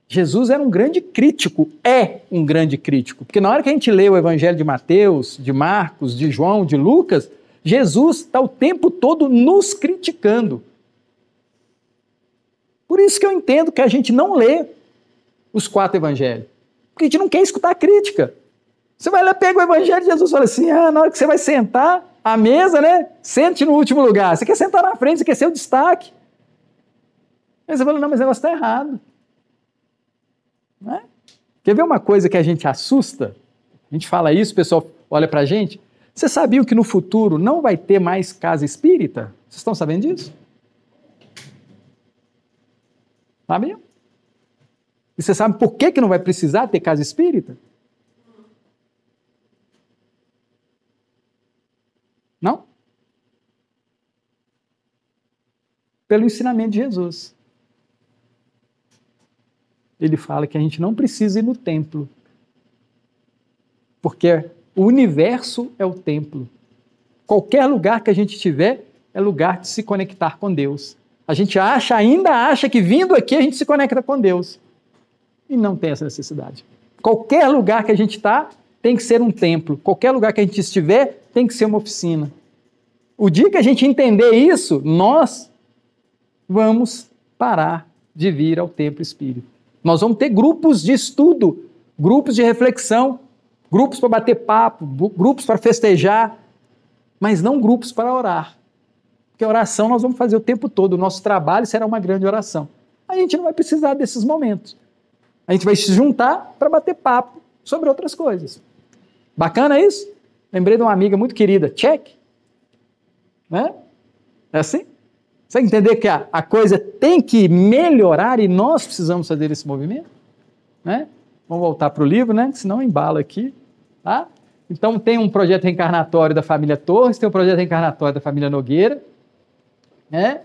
Jesus era um grande crítico, é um grande crítico, porque na hora que a gente lê o Evangelho de Mateus, de Marcos, de João, de Lucas, Jesus está o tempo todo nos criticando. Por isso que eu entendo que a gente não lê os 4 evangelhos, porque a gente não quer escutar a crítica. Você vai lá, pega o Evangelho de Jesus e fala assim, na hora que você vai sentar à mesa, né? Sente no último lugar. Você quer sentar na frente, você quer ser o destaque. Aí você fala, não, mas o negócio está errado. Não é? Quer ver uma coisa que a gente assusta? A gente fala isso, o pessoal olha pra gente. Você sabia que no futuro não vai ter mais casa espírita? Vocês estão sabendo disso? Sabiam? E você sabe por que não vai precisar ter casa espírita? Não? Pelo ensinamento de Jesus. Ele fala que a gente não precisa ir no templo, porque o universo é o templo. Qualquer lugar que a gente estiver é lugar de se conectar com Deus. A gente ainda acha que vindo aqui a gente se conecta com Deus. E não tem essa necessidade. Qualquer lugar que a gente está tem que ser um templo. Qualquer lugar que a gente estiver tem que ser uma oficina. O dia que a gente entender isso, nós vamos parar de vir ao templo espírita. Nós vamos ter grupos de estudo, grupos de reflexão, grupos para bater papo, grupos para festejar, mas não grupos para orar. Porque oração nós vamos fazer o tempo todo, o nosso trabalho será uma grande oração. A gente não vai precisar desses momentos. A gente vai se juntar para bater papo sobre outras coisas. Bacana isso? Lembrei de uma amiga muito querida, Check. Né? É assim? Você entender que a coisa tem que melhorar e nós precisamos fazer esse movimento? Né? Vamos voltar para o livro, né? Senão embala aqui. Tá? Então tem um projeto reencarnatório da família Torres, tem um projeto reencarnatório da família Nogueira. Né?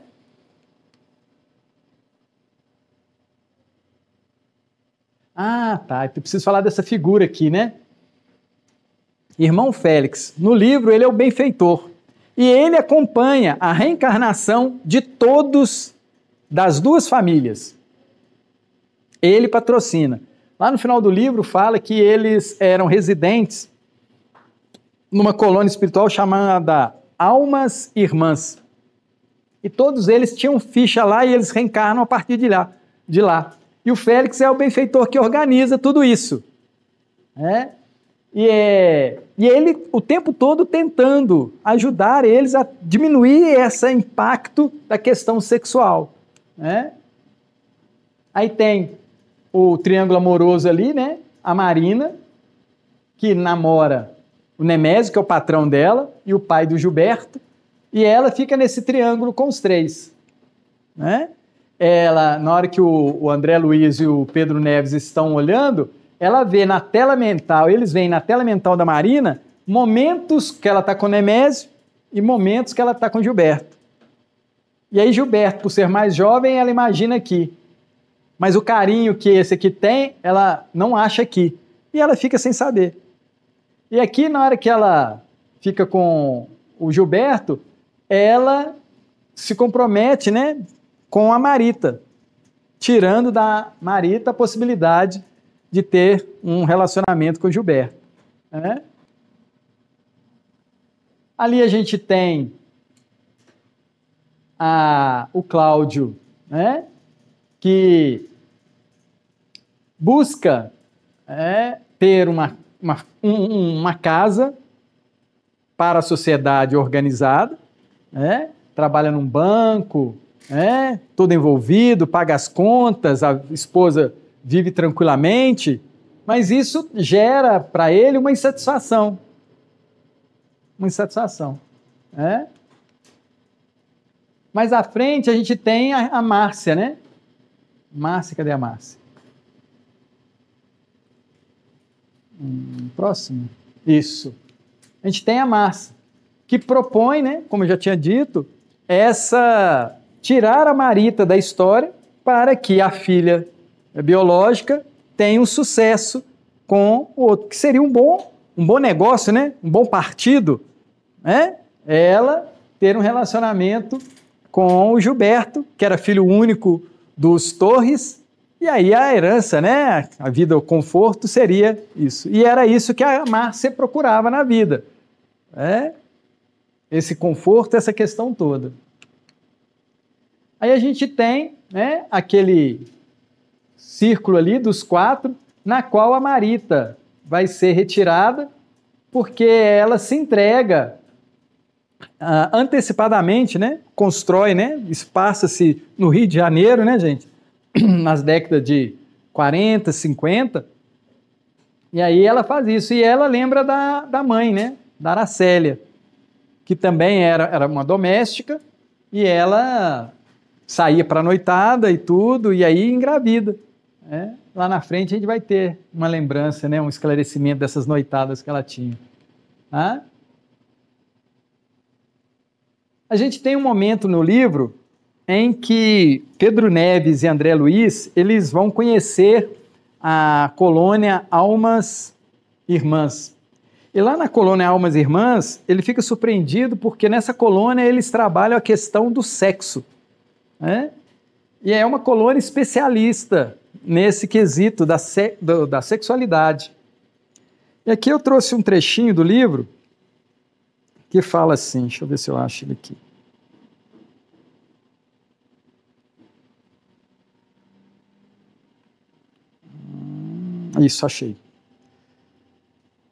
Ah, tá. Eu preciso falar dessa figura aqui, né? Irmão Félix. No livro ele é o benfeitor. E ele acompanha a reencarnação de todos das duas famílias. Ele patrocina. Lá no final do livro fala que eles eram residentes numa colônia espiritual chamada Almas Irmãs. E todos eles tinham ficha lá e eles reencarnam a partir de lá. E o Félix é o benfeitor que organiza tudo isso. Né? E ele o tempo todo tentando ajudar eles a diminuir esse impacto da questão sexual. Né? Aí tem o triângulo amoroso ali, né? A Marina, que namora o Nemésio, que é o patrão dela, e o pai do Gilberto, e ela fica nesse triângulo com os três. Né? Ela, na hora que o André Luiz e o Pedro Neves estão olhando, ela vê na tela mental, eles veem na tela mental da Marina momentos que ela está com o Nemésio e momentos que ela está com o Gilberto. E aí Gilberto, por ser mais jovem, ela imagina aqui. Mas o carinho que esse aqui tem, ela não acha aqui. E ela fica sem saber. E aqui, na hora que ela fica com o Gilberto, ela se compromete, né, com a Marita, tirando da Marita a possibilidade de ter um relacionamento com o Gilberto. Né? Ali a gente tem o Cláudio, né, que busca ter uma casa para a sociedade organizada, né, trabalha num banco, todo envolvido, paga as contas, a esposa vive tranquilamente, mas isso gera para ele uma insatisfação. Uma insatisfação. Mais à frente a gente tem a Márcia, né? Márcia, cadê a Márcia? Próximo. Isso. A gente tem a Márcia, que propõe, né, como eu já tinha dito, tirar a Marita da história para que a filha biológica tenha um sucesso com o outro, que seria um bom negócio, né? Um bom partido, né? Ela ter um relacionamento com o Gilberto, que era filho único dos Torres, e aí a herança, né? A vida, o conforto seria isso. E era isso que a Márcia procurava na vida. Esse conforto, essa questão toda. Aí a gente tem, né, aquele círculo ali dos 4, na qual a Marita vai ser retirada porque ela se entrega antecipadamente, né, constrói, né, passa-se no Rio de Janeiro, né, gente, nas décadas de 40, 50, e aí ela faz isso, e ela lembra da mãe, né, da Aracélia, que também era uma doméstica, e ela saía para a noitada e tudo, e aí engravida. Lá na frente a gente vai ter uma lembrança, né, um esclarecimento dessas noitadas que ela tinha. A gente tem um momento no livro em que Pedro Neves e André Luiz, eles vão conhecer a colônia Almas Irmãs. E lá na colônia Almas Irmãs, ele fica surpreendido porque nessa colônia eles trabalham a questão do sexo. E é uma colônia especialista nesse quesito da sexualidade. E aqui eu trouxe um trechinho do livro que fala assim, deixa eu ver se eu acho ele aqui. Isso, achei.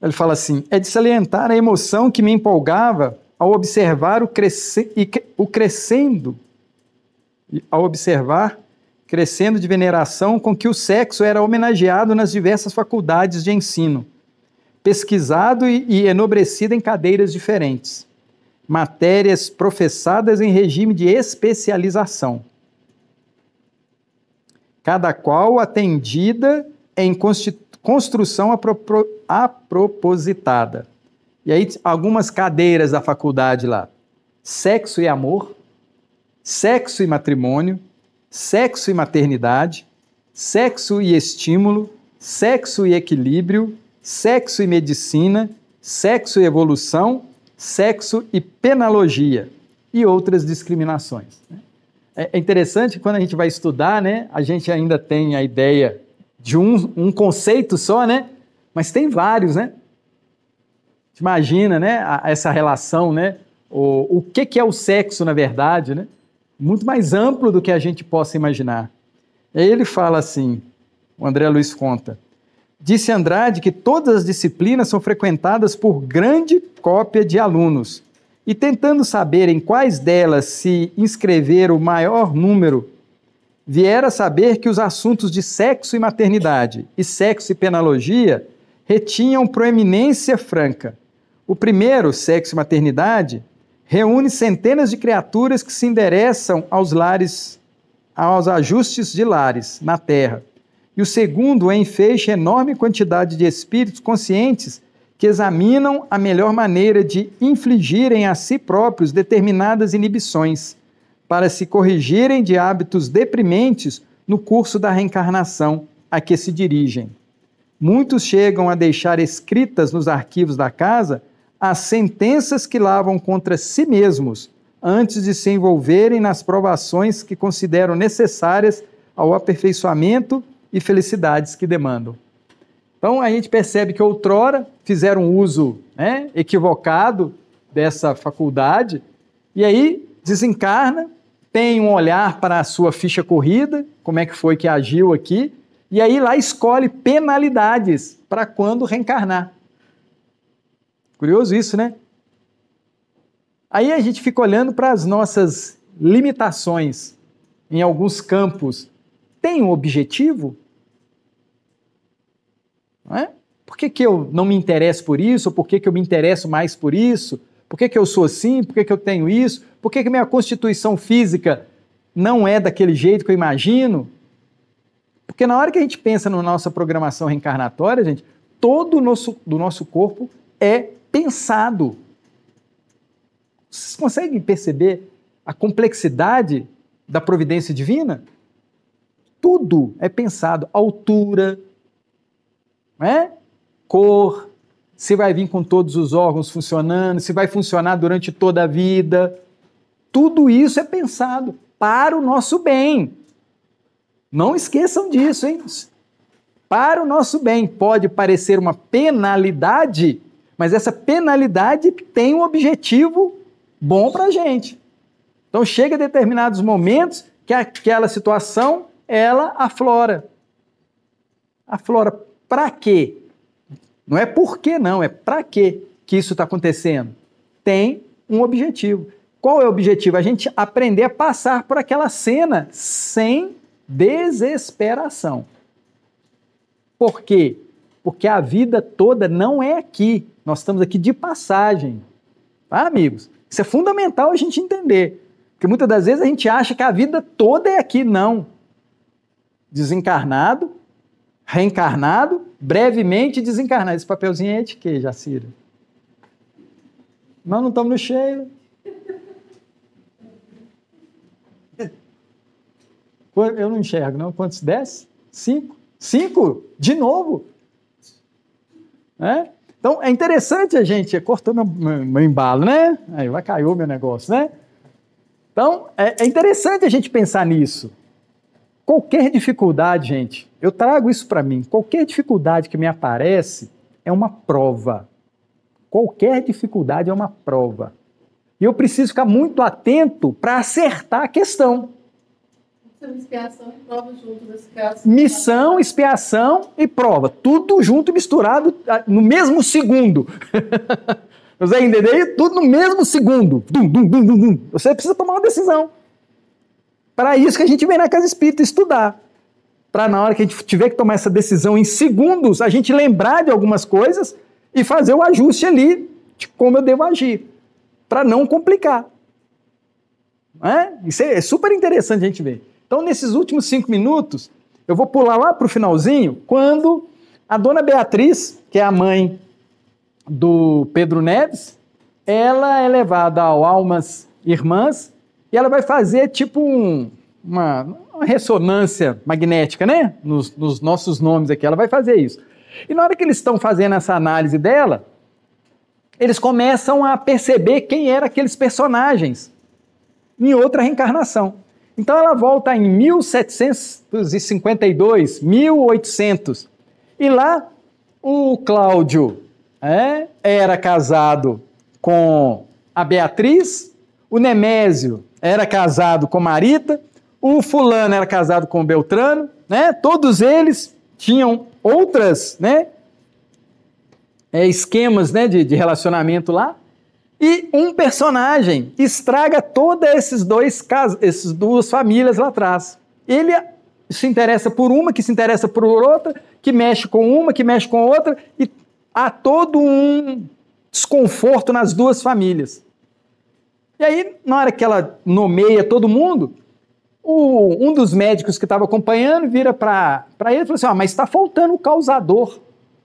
Ele fala assim: é de salientar a emoção que me empolgava ao observar crescendo de veneração com que o sexo era homenageado nas diversas faculdades de ensino, pesquisado e enobrecido em cadeiras diferentes, matérias professadas em regime de especialização, cada qual atendida em construção apropositada. E aí, algumas cadeiras da faculdade lá: sexo e amor, sexo e matrimônio, sexo e maternidade, sexo e estímulo, sexo e equilíbrio, sexo e medicina, sexo e evolução, sexo e penologia e outras discriminações. É interessante que quando a gente vai estudar, né, a gente ainda tem a ideia de um conceito só, né, mas tem vários, né? Imagina, né, essa relação, né, o que é o sexo, na verdade, né? Muito mais amplo do que a gente possa imaginar. E aí ele fala assim, o André Luiz conta: disse Andrade que todas as disciplinas são frequentadas por grande cópia de alunos, e tentando saber em quais delas se inscrever o maior número, viera a saber que os assuntos de sexo e maternidade e sexo e penologia retinham proeminência franca. O primeiro, sexo e maternidade, reúne centenas de criaturas que se endereçam aos ajustes de lares na Terra. E o segundo enfeixa enorme quantidade de espíritos conscientes que examinam a melhor maneira de infligirem a si próprios determinadas inibições, para se corrigirem de hábitos deprimentes no curso da reencarnação a que se dirigem. Muitos chegam a deixar escritas nos arquivos da casa as sentenças que lavam contra si mesmos, antes de se envolverem nas provações que consideram necessárias ao aperfeiçoamento e felicidades que demandam. Então a gente percebe que outrora fizeram uso, né, equivocado dessa faculdade, e aí desencarna, tem um olhar para a sua ficha corrida, como é que foi que agiu aqui, e aí lá escolhe penalidades para quando reencarnar. Curioso isso, né? Aí a gente fica olhando para as nossas limitações em alguns campos. Tem um objetivo? Não é? Por que eu não me interesso por isso? Por que eu me interesso mais por isso? Por que eu sou assim? Por que eu tenho isso? Por que minha constituição física não é daquele jeito que eu imagino? Porque na hora que a gente pensa na nossa programação reencarnatória, gente, todo do nosso corpo é pensado. Vocês conseguem perceber a complexidade da providência divina? Tudo é pensado. Altura, né? Cor, se vai vir com todos os órgãos funcionando, se vai funcionar durante toda a vida. Tudo isso é pensado para o nosso bem. Não esqueçam disso, hein? Para o nosso bem. Pode parecer uma penalidade, mas essa penalidade tem um objetivo bom para a gente. Então chega a determinados momentos que aquela situação, ela aflora. Aflora para quê? Não é por quê não, é para quê que isso está acontecendo. Tem um objetivo. Qual é o objetivo? A gente aprender a passar por aquela cena sem desesperação. Por quê? Porque a vida toda não é aqui. Nós estamos aqui de passagem. Tá, amigos? Isso é fundamental a gente entender. Porque muitas das vezes a gente acha que a vida toda é aqui. Não. Desencarnado, reencarnado, brevemente desencarnado. Esse papelzinho é de quê, Jacira? Nós não estamos no cheio. Eu não enxergo, não. Quantos? 10? 5? 5? De novo? É? Então, é interessante a gente... Cortou meu embalo, né? Aí vai cair o meu negócio, né? Então, é interessante a gente pensar nisso. qualquer dificuldade, gente, eu trago isso para mim, qualquer dificuldade que me aparece é uma prova. Qualquer dificuldade é uma prova. E eu preciso ficar muito atento para acertar a questão. Expiação e prova junto nesse caso. Missão, expiação e prova. Tudo junto e misturado no mesmo segundo. Você entendeu? Tudo no mesmo segundo. Você precisa tomar uma decisão. Para isso que a gente vem na Casa Espírita estudar. Para na hora que a gente tiver que tomar essa decisão em segundos, a gente lembrar de algumas coisas e fazer o ajuste ali de como eu devo agir. Para não complicar. Isso é super interessante a gente ver. Então, nesses últimos 5 minutos, eu vou pular lá para o finalzinho, quando a dona Beatriz, que é a mãe do Pedro Neves, ela é levada ao Almas Irmãs e ela vai fazer tipo uma ressonância magnética, né? Nos nossos nomes aqui, ela vai fazer isso. E na hora que eles estão fazendo essa análise dela, eles começam a perceber quem eram aqueles personagens em outra reencarnação. Então ela volta em 1752, 1800, e lá o Cláudio era casado com a Beatriz, o Nemésio era casado com Marita, o fulano era casado com o Beltrano, né? Todos eles tinham outras, né, esquemas, né, de relacionamento lá. E um personagem estraga todas essas duas famílias lá atrás. Ele se interessa por uma, que se interessa por outra, que mexe com uma, que mexe com outra, e há todo um desconforto nas duas famílias. E aí, na hora que ela nomeia todo mundo, um dos médicos que estava acompanhando vira para ele e falou assim, mas está faltando o causador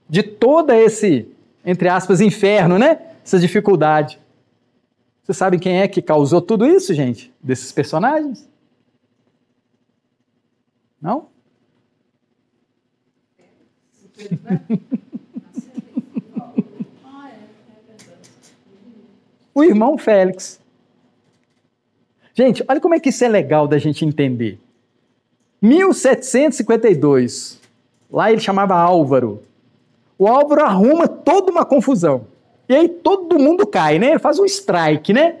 de todo esse, entre aspas, inferno, né? Essa dificuldade. Vocês sabem quem é que causou tudo isso, gente? Desses personagens? Não? O irmão Félix. Gente, olha como é que isso é legal da gente entender. 1752, lá ele chamava Álvaro. O Álvaro arruma toda uma confusão. E aí todo mundo cai, né? Ele faz um strike, né?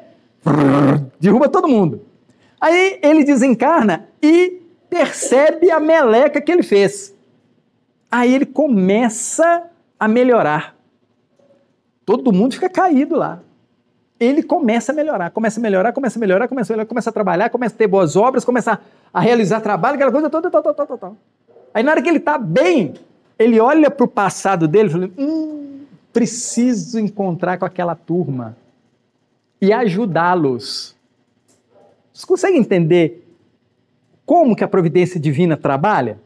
Derruba todo mundo. Aí ele desencarna e percebe a meleca que ele fez. Aí ele começa a melhorar. Todo mundo fica caído lá. Ele começa a melhorar, começa a trabalhar, começa a ter boas obras, começa a realizar trabalho, aquela coisa toda, tal. Aí na hora que ele está bem, ele olha para o passado dele e fala, preciso encontrar com aquela turma e ajudá-los. Vocês conseguem entender como que a providência divina trabalha?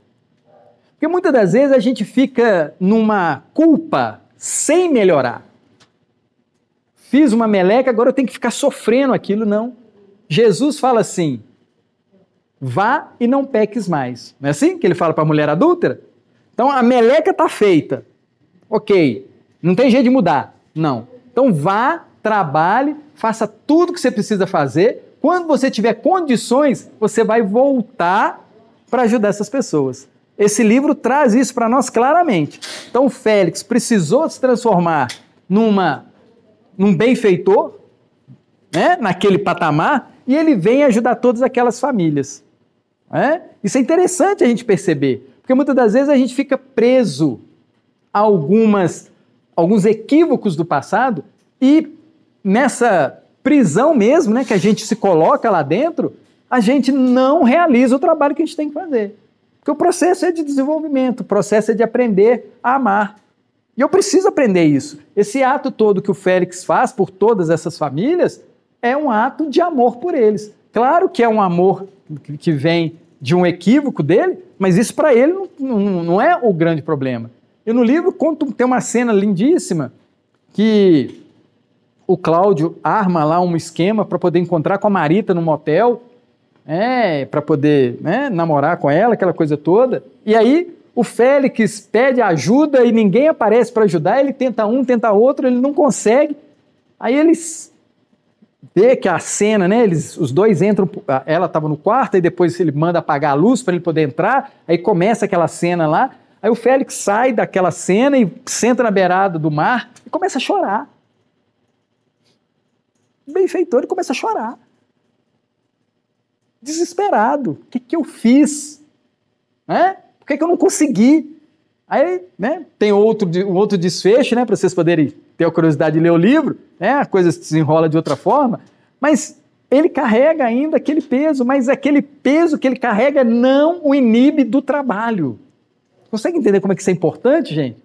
Porque muitas das vezes a gente fica numa culpa sem melhorar. Fiz uma meleca, agora eu tenho que ficar sofrendo aquilo, não. Jesus fala assim, vá e não peques mais. Não é assim que ele fala para a mulher adúltera? Então a meleca está feita. Ok, não tem jeito de mudar. Não. Então vá, trabalhe, faça tudo que você precisa fazer. Quando você tiver condições, você vai voltar para ajudar essas pessoas. Esse livro traz isso para nós claramente. Então o Félix precisou se transformar num benfeitor, né, naquele patamar, e ele vem ajudar todas aquelas famílias. Isso é interessante a gente perceber, porque muitas das vezes a gente fica preso a alguns equívocos do passado, e nessa prisão mesmo, né, que a gente se coloca lá dentro, a gente não realiza o trabalho que a gente tem que fazer. Porque o processo é de desenvolvimento, o processo é de aprender a amar. E eu preciso aprender isso. Esse ato todo que o Félix faz por todas essas famílias é um ato de amor por eles. Claro que é um amor que vem de um equívoco dele, mas isso para ele não é o grande problema. E no livro tem uma cena lindíssima que o Cláudio arma lá um esquema para poder encontrar com a Marita no motel, para poder namorar com ela, aquela coisa toda. E aí o Félix pede ajuda e ninguém aparece para ajudar, ele tenta um, tenta outro, ele não consegue. Aí eles vê que a cena, né? Os dois entram, ela estava no quarto, e depois ele manda apagar a luz para ele poder entrar, aí começa aquela cena lá, aí o Félix sai daquela cena e senta na beirada do mar e começa a chorar. O benfeitor, ele começa a chorar. Desesperado. O que eu fiz? Né? Por que eu não consegui? Aí, né, tem um outro desfecho, né, para vocês poderem ter a curiosidade de ler o livro, né, a coisa se desenrola de outra forma, mas ele carrega ainda aquele peso, mas aquele peso que ele carrega não o inibe do trabalho. Consegue entender como é que isso é importante, gente?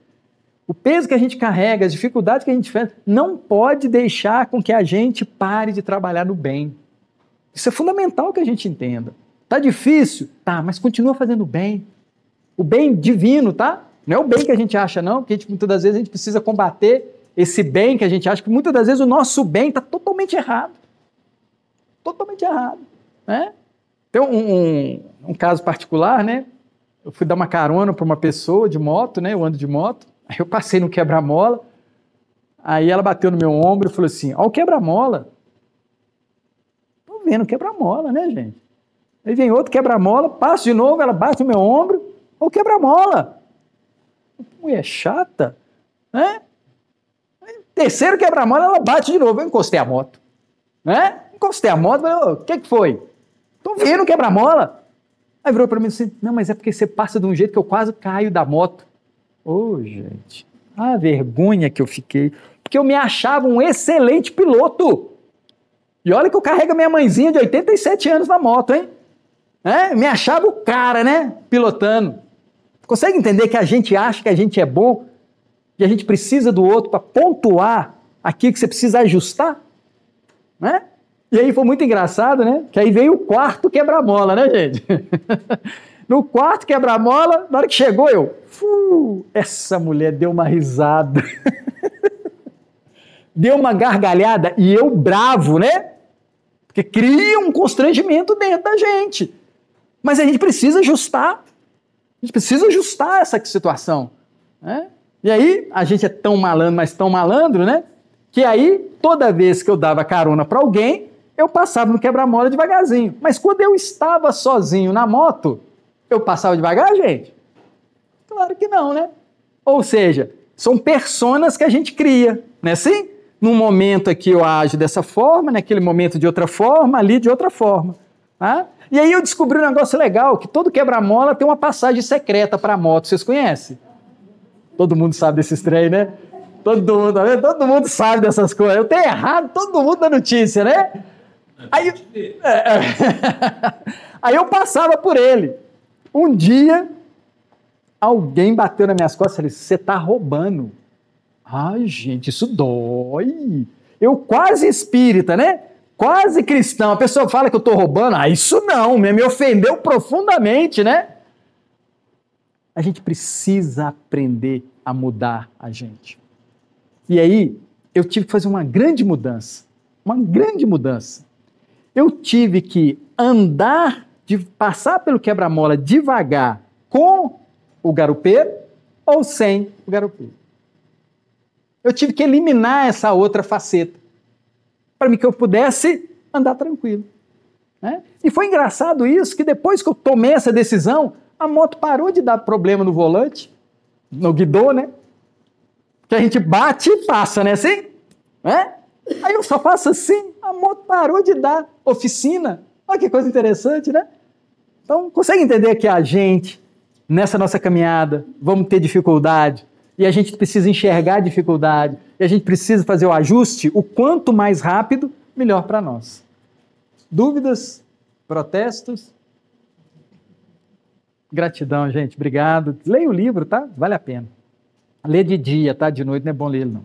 O peso que a gente carrega, as dificuldades que a gente faz, não pode deixar com que a gente pare de trabalhar no bem. Isso é fundamental que a gente entenda. Tá difícil? Tá, mas continua fazendo bem. O bem divino, tá? Não é o bem que a gente acha, não, porque muitas das vezes a gente precisa combater esse bem que a gente acha, que muitas das vezes o nosso bem está totalmente errado. Totalmente errado. Né? Tem um caso particular, né? Eu fui dar uma carona para uma pessoa de moto, né? Eu ando de moto, aí eu passei no quebra-mola, aí ela bateu no meu ombro e falou assim, ó o quebra-mola. Tô vendo quebra-mola, né, gente? Aí vem outro quebra-mola, passo de novo, ela bate no meu ombro, ó o quebra-mola. Mulher chata, né? Terceiro quebra-mola, ela bate de novo. Eu encostei a moto, né? Encostei a moto, falei, o que foi? Tô vendo quebra-mola. Aí virou para mim assim, não, mas é porque você passa de um jeito que eu quase caio da moto. Gente, a vergonha que eu fiquei, porque eu me achava um excelente piloto. E olha que eu carrego a minha mãezinha de 87 anos na moto, hein? Me achava o cara, né? Pilotando. Consegue entender que a gente acha que a gente é bom e a gente precisa do outro para pontuar aquilo que você precisa ajustar? Né? E aí foi muito engraçado, né? Que aí veio o quarto quebra-mola, né, gente? No quarto quebra-mola, na hora que chegou essa mulher deu uma risada. Deu uma gargalhada e eu bravo, né? Porque cria um constrangimento dentro da gente. Mas a gente precisa ajustar. A gente precisa ajustar essa situação. Né? E aí, a gente é tão malandro, mas tão malandro, né? Que aí, toda vez que eu dava carona para alguém, eu passava no quebra-mola devagarzinho. Mas quando eu estava sozinho na moto, eu passava devagar, gente? Claro que não, né? Ou seja, são personas que a gente cria, né? Assim, num momento aqui eu ajo dessa forma, naquele momento de outra forma, ali de outra forma. Tá? E aí eu descobri um negócio legal, que todo quebra-mola tem uma passagem secreta para a moto. Vocês conhecem? Todo mundo sabe desses trem, né? Todo mundo sabe dessas coisas. Eu tenho errado, todo mundo dá notícia, né? Aí eu passava por ele. Um dia, alguém bateu nas minhas costas e falou, você tá roubando. Ai, gente, isso dói. Eu quase espírita, né? Quase cristão. A pessoa fala que eu tô roubando. Isso não, me ofendeu profundamente, né? A gente precisa aprender a mudar a gente. E aí, eu tive que fazer uma grande mudança. Uma grande mudança. Eu tive que passar pelo quebra-mola devagar com o garupeiro ou sem o garupeiro. Eu tive que eliminar essa outra faceta para que eu pudesse andar tranquilo. Né? E foi engraçado isso, que depois que eu tomei essa decisão, a moto parou de dar problema no volante, no guidô, né? Que a gente bate e passa, né? Assim? Né? Aí eu só faço assim, a moto parou de dar oficina. Olha que coisa interessante, né? Então, consegue entender que a gente, nessa nossa caminhada, vamos ter dificuldade, e a gente precisa enxergar a dificuldade, e a gente precisa fazer o ajuste o quanto mais rápido, melhor para nós. Dúvidas? Protestos? Gratidão, gente. Obrigado. Leia o livro, tá? Vale a pena. Lê de dia, tá? De noite não é bom ler, não.